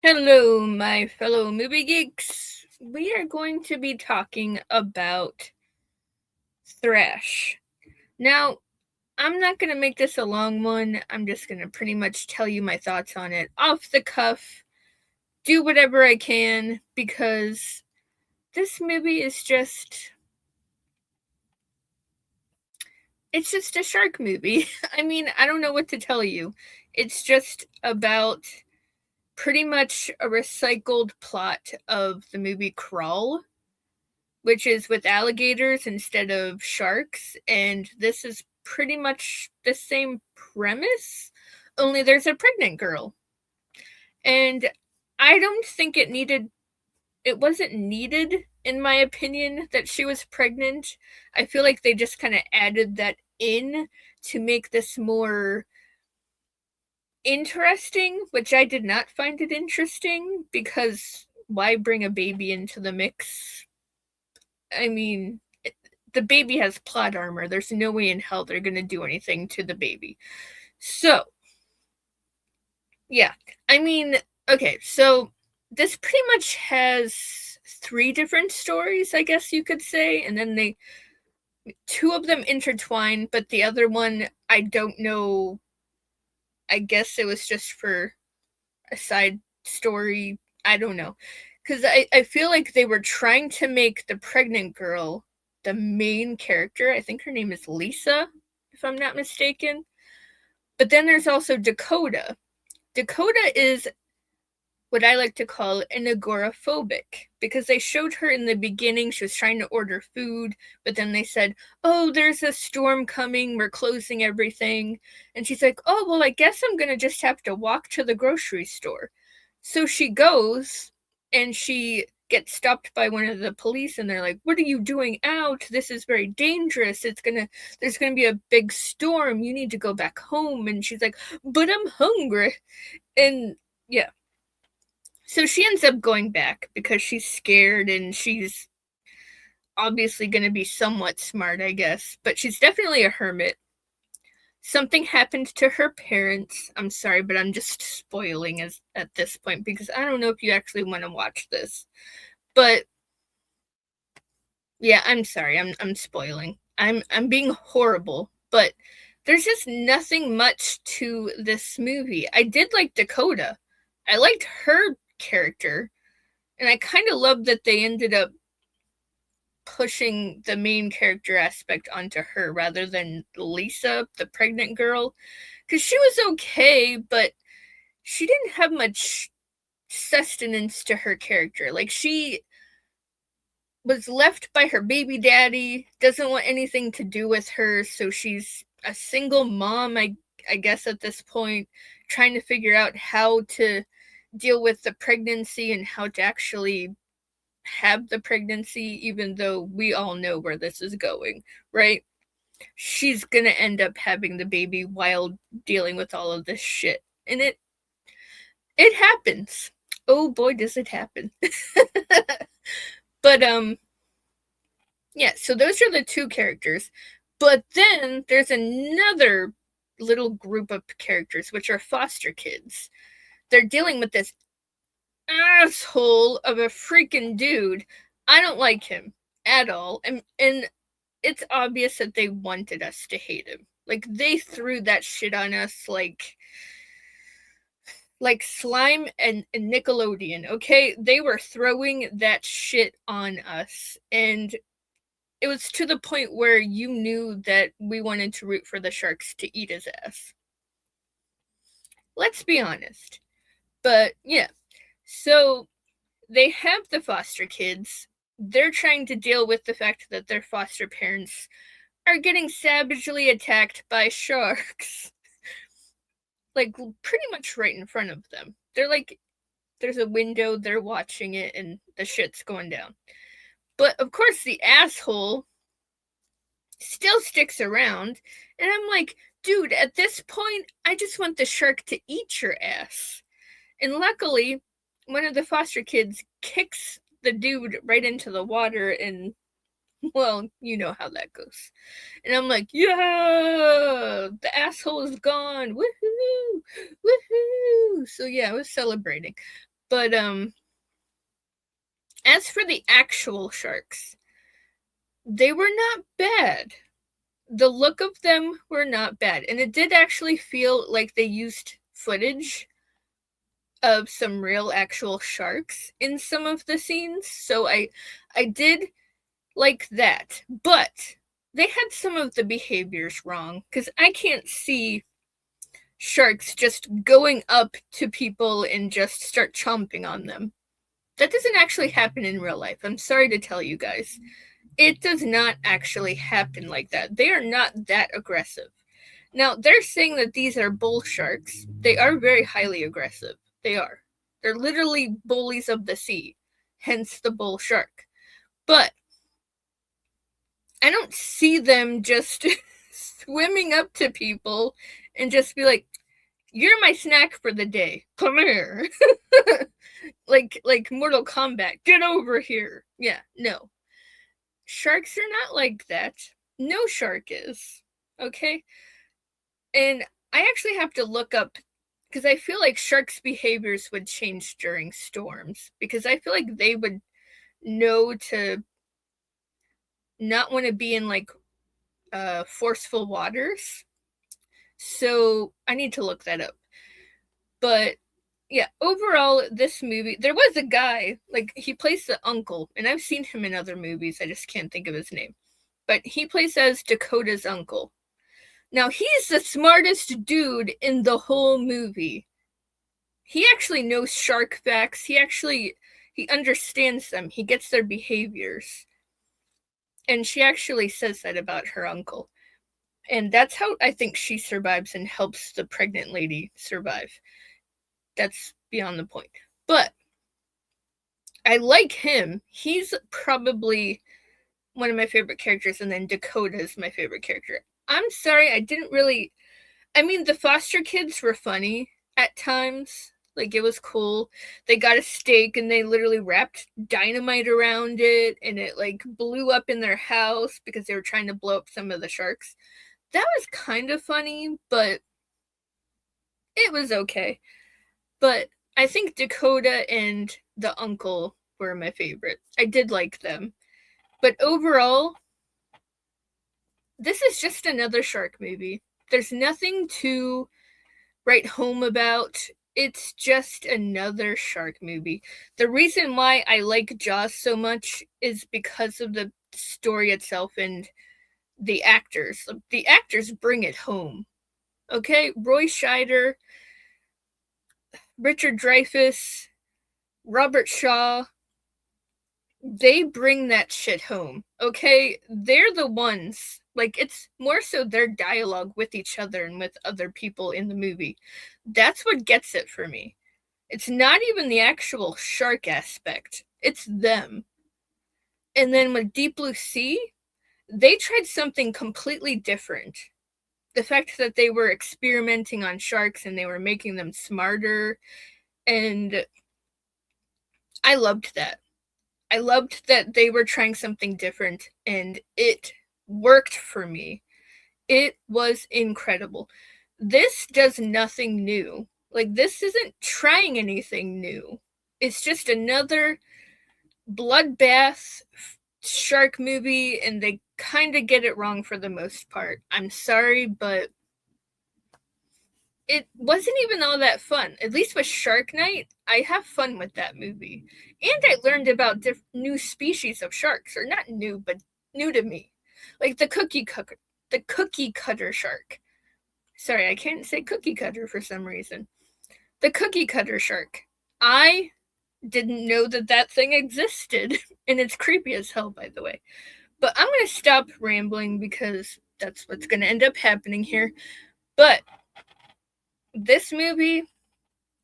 Hello, my fellow movie geeks. We are going to be talking about Thrash. Now, I'm not going to make this a long one. I'm just going to pretty much tell you my thoughts on it off the cuff. Do whatever I can because this movie is just. It's just a shark movie. I mean, I don't know what to tell you. It's just about pretty much a recycled plot of the movie Crawl, which is with alligators instead of sharks. And this is pretty much the same premise, only there's a pregnant girl. And I don't think it wasn't needed, in my opinion, that she was pregnant. I feel like they just kind of added that in to make this more interesting, which I did not find it interesting because why bring a baby into the mix? I mean, the baby has plot armor. There's no way in hell they're going to do anything to the baby. So, yeah. I mean, okay, so this pretty much has three different stories, I guess you could say, and then two of them intertwine, but the other one, I don't know. I guess it was just for a side story. I don't know. Because I feel like they were trying to make the pregnant girl the main character. I think her name is Lisa, if I'm not mistaken. But then there's also Dakota. Dakota is what I like to call an agoraphobic because they showed her in the beginning. She was trying to order food, but then they said, "Oh, there's a storm coming. We're closing everything." And she's like, "Oh, well, I guess I'm going to just have to walk to the grocery store." So she goes and she gets stopped by one of the police and they're like, "What are you doing out? This is very dangerous. There's going to be a big storm. You need to go back home." And she's like, "But I'm hungry." And yeah. So she ends up going back because she's scared and she's obviously going to be somewhat smart, I guess, but she's definitely a hermit. Something happened to her parents. I'm sorry, but I'm just spoiling at this point because I don't know if you actually want to watch this. But yeah, I'm sorry. I'm spoiling. I'm being horrible, but there's just nothing much to this movie. I did like Dakota. I liked her character, and I kind of love that they ended up pushing the main character aspect onto her rather than Lisa, the pregnant girl, because she was okay, but she didn't have much sustenance to her character. Like, she was left by her baby daddy, doesn't want anything to do with her, so she's a single mom, I guess, at this point, trying to figure out how to deal with the pregnancy and how to actually have the pregnancy, even though we all know where this is going, right? She's gonna end up having the baby while dealing with all of this shit. And it happens. Oh boy, does it happen. But yeah, so those are the two characters. But then there's another little group of characters which are foster kids. They're dealing with this asshole of a freaking dude. I don't like him at all. And it's obvious that they wanted us to hate him. Like, they threw that shit on us like slime and Nickelodeon, okay? They were throwing that shit on us, and it was to the point where you knew that we wanted to root for the sharks to eat his ass. Let's be honest. But yeah, so they have the foster kids. They're trying to deal with the fact that their foster parents are getting savagely attacked by sharks. Like, pretty much right in front of them. They're like, there's a window, they're watching it, and the shit's going down. But of course, the asshole still sticks around, and I'm like, dude, at this point, I just want the shark to eat your ass. And luckily, one of the foster kids kicks the dude right into the water, and well, you know how that goes. And I'm like, yeah, the asshole is gone. Woohoo! Woohoo! So yeah, I was celebrating. But as for the actual sharks, they were not bad. The look of them were not bad, and it did actually feel like they used footage of some real actual sharks in some of the scenes, so I did like that. But they had some of the behaviors wrong, because I can't see sharks just going up to people and just start chomping on them. That doesn't actually happen in real life. I'm sorry to tell you guys. It does not actually happen like that. They are not that aggressive. Now, they're saying that these are bull sharks. They are very highly aggressive. They are. They're literally bullies of the sea, hence the bull shark. But I don't see them just swimming up to people and just be like, "You're my snack for the day. Come here." like Mortal Kombat. Get over here. Yeah, no. Sharks are not like that. No shark is. Okay? And I actually have to look up, because I feel like sharks' behaviors would change during storms, because I feel like they would know to not want to be in like forceful waters. So I need to look that up. But yeah, overall, this movie, there was a guy, like, he plays the uncle, and I've seen him in other movies, I just can't think of his name. But he plays as Dakota's uncle. Now, he's the smartest dude in the whole movie. He actually knows shark facts. He understands them. He gets their behaviors. And she actually says that about her uncle. And that's how I think she survives and helps the pregnant lady survive. That's beyond the point. But I like him. He's probably one of my favorite characters, and then Dakota is my favorite character. I'm sorry, I mean, the foster kids were funny at times. Like, it was cool. They got a steak and they literally wrapped dynamite around it, and it like blew up in their house because they were trying to blow up some of the sharks. That was kind of funny, but it was okay. But I think Dakota and the uncle were my favorite. I did like them. But overall, this is just another shark movie. There's nothing to write home about. It's just another shark movie. The reason why I like Jaws so much is because of the story itself and the actors. The actors bring it home. Okay? Roy Scheider, Richard Dreyfuss, Robert Shaw, they bring that shit home. Okay? They're the ones. Like, it's more so their dialogue with each other and with other people in the movie. That's what gets it for me. It's not even the actual shark aspect. It's them. And then with Deep Blue Sea, they tried something completely different. The fact that they were experimenting on sharks and they were making them smarter, and I loved that. I loved that they were trying something different, and it worked for me. It was incredible. This does nothing new. Like, this isn't trying anything new. It's just another bloodbath shark movie, and they kind of get it wrong for the most part. I'm sorry, but it wasn't even all that fun. At least with Shark Night, I have fun with that movie. And I learned about new species of sharks. Or not new, but new to me. Like the cookie cutter shark. Sorry, I can't say cookie cutter for some reason. The cookie cutter shark. I didn't know that thing existed. And it's creepy as hell, by the way. But I'm going to stop rambling because that's what's going to end up happening here. But this movie,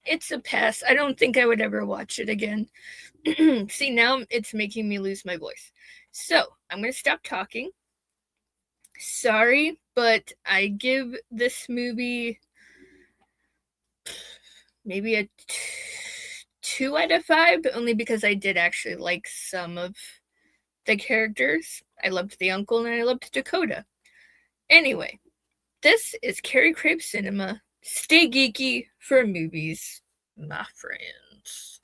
it's a pass. I don't think I would ever watch it again. See, now it's making me lose my voice. So, I'm going to stop talking. Sorry, but I give this movie maybe a 2 out of 5, only because I did actually like some of the characters. I loved the uncle and I loved Dakota. Anyway, this is Carey Craves Cinema. Stay geeky for movies, my friends.